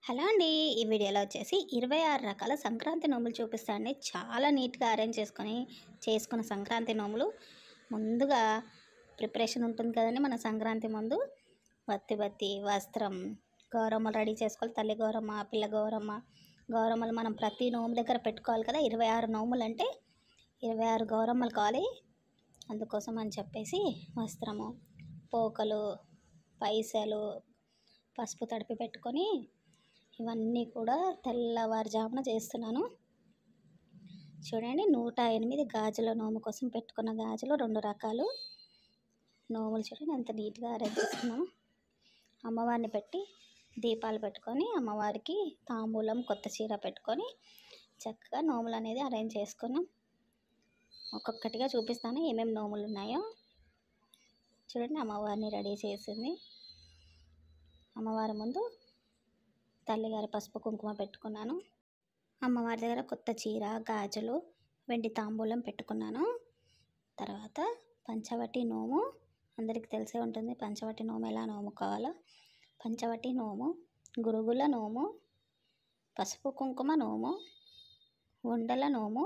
Hello అండి. ఈ వీడియోలో వచ్చేసి 26 రకాల సంక్రాంతి నోములు చూపిస్తానండి. చాలా నీట్‌గా అరేంజ్ చేసుకున్న సంక్రాంతి నోములు. ముందుగా ప్రిపరేషన్ ఉంటుంది కదండీ మన సంక్రాంతి ముందు. బత్తి, వస్త్రం, గౌరమ్మలు రెడీ చేసుకోవాలి. తల్లి గౌరమ్మ, పిల్ల గౌరమ్మ, గౌరమ్మలు మనం ప్రతి నోము దగ్గర పెట్టుకోవాలి కదా. 26 నోములు అంటే 26 గౌరమ్మలు కావాలి. అందుకోసం అని చెప్పేసి వస్త్రము, పోకలు, పైసలు, పసుపు తడిపి పెట్టుకొని ఇవన్నీ కూడా తెల్లవారుజామున చేస్తున్నాను. చూడండి, 108 గాజుల నోము కోసం పెట్టుకున్న గాజులు 2 రకాలు నోములు. చూడండి ఎంత నీట్గా అరేంజ్ చేసుకున్నాము. అమ్మవారిని పెట్టి దీపాలు పెట్టుకొని అమ్మవారికి తాంబూలం, కొత్త చీర పెట్టుకొని చక్కగా నోములు అనేది అరేంజ్ చేసుకున్నాం. ఒక్కొక్కటిగా చూపిస్తాను ఏమేమి నోములు ఉన్నాయో. చూడండి, అమ్మవారిని రెడీ చేసింది. అమ్మవారి ముందు తల్లిగారి పసుపు కుంకుమ పెట్టుకున్నాను. అమ్మవారి దగ్గర కొత్త చీర, గాజులు, వెండి తాంబూలం పెట్టుకున్నాను. తర్వాత పంచవటి నోము అందరికీ తెలిసే ఉంటుంది. పంచవటి నోము ఎలా నోముకోవాలో. పంచవటి నోము, గురుగుల నోము, పసుపు కుంకుమ నోము, ఉండల నోము,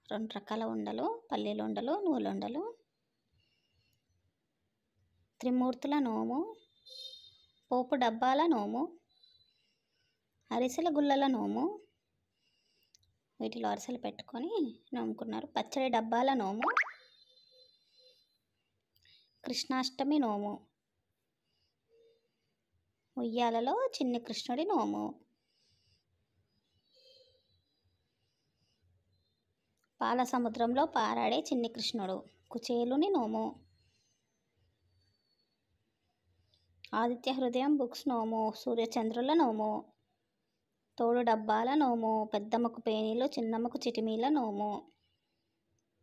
2 రకాల ఉండలు, పల్లీల ఉండలు, నూలుండలు, త్రిమూర్తుల నోము, పోపు డబ్బాల నోము, అరిసెల గుల్లల నోము, వీటిలో అరిసెలు పెట్టుకొని నోముకున్నారు. పచ్చడి డబ్బాల నోము, కృష్ణాష్టమి నోము, ఉయ్యాలలో చిన్ని కృష్ణుడి నోము, పాల సముద్రంలో పారాడే చిన్ని కృష్ణుడు, కుచేలుని నోము, ఆదిత్య హృదయం బుక్స్ నోము, సూర్యచంద్రుల నోము, తోడు డబ్బాల నోము, పెద్దమ్మకు పేనీలు, చిన్నమ్మకు చిటిమీల నోము,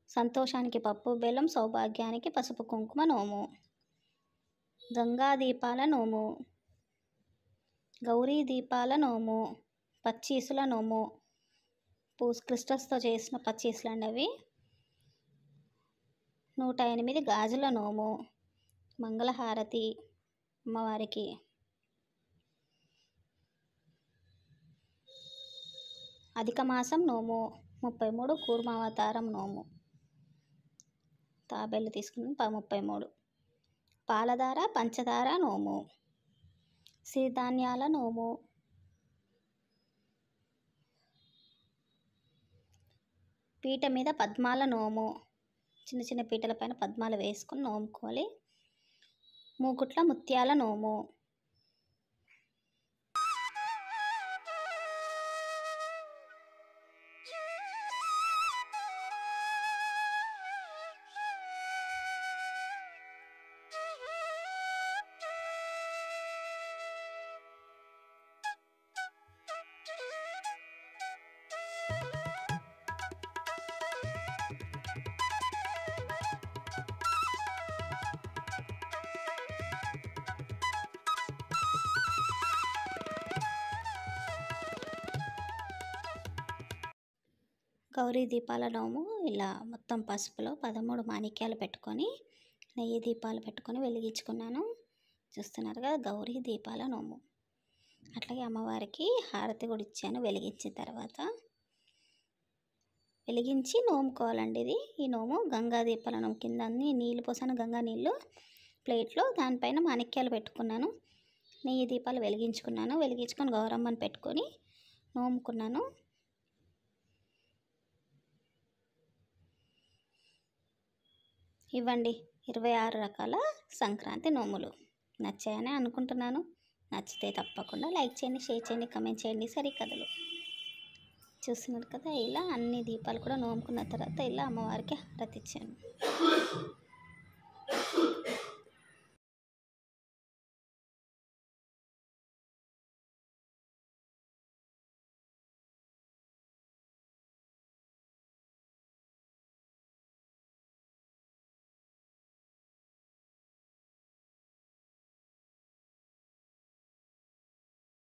సంతోషానికి పప్పు బెల్లం, సౌభాగ్యానికి పసుపు కుంకుమ నోము, గంగా దీపాల నోము, గౌరీ దీపాల నోము, పచ్చీసుల నోము, క్రిస్టల్స్తో చేసిన పచ్చీసులు అండి అవి, 108 గాజుల నోము, మంగళహారతి అమ్మవారికి, అధిక మాసం నోము, 33 కూర్మావతారం నోము, తాబేళ్ళు తీసుకుని 33, పాలధార పంచదార నోము, సిరిధాన్యాల నోము, పీట మీద పద్మాల నోము, చిన్న చిన్న పీటల పైన పద్మాలు వేసుకొని నోముకోవాలి. మూకుట్ల ముత్యాల నోము, గౌరీ దీపాల నోము. ఇలా మొత్తం పసుపులో 13 మాణిక్యాలు పెట్టుకొని నెయ్యి దీపాలు పెట్టుకొని వెలిగించుకున్నాను. చూస్తున్నారు కదా, గౌరీ దీపాల నోము. అట్లాగే అమ్మవారికి హారతి కూడా ఇచ్చాను. వెలిగించిన తర్వాత వెలిగించి నోముకోవాలండి ఇది. ఈ నోము గంగా దీపాల నోము. కింద అన్ని నీళ్ళు పోసాను, గంగా నీళ్ళు ప్లేట్లో. దానిపైన మాణిక్యాలు పెట్టుకున్నాను. నెయ్యి దీపాలు వెలిగించుకున్నాను. వెలిగించుకొని గౌరమ్మని పెట్టుకొని నోముకున్నాను. ఇవ్వండి 26 రకాల సంక్రాంతి నోములు. నచ్చాయని అనుకుంటున్నాను. నచ్చితే తప్పకుండా లైక్ చేయండి, షేర్ చేయండి, కమెంట్ చేయండి. సరికథలు చూస్తున్నారు కదా, ఇలా అన్ని దీపాలు కూడా నోముకున్న తర్వాత ఇలా అమ్మవారికి హారతి ఇచ్చాను.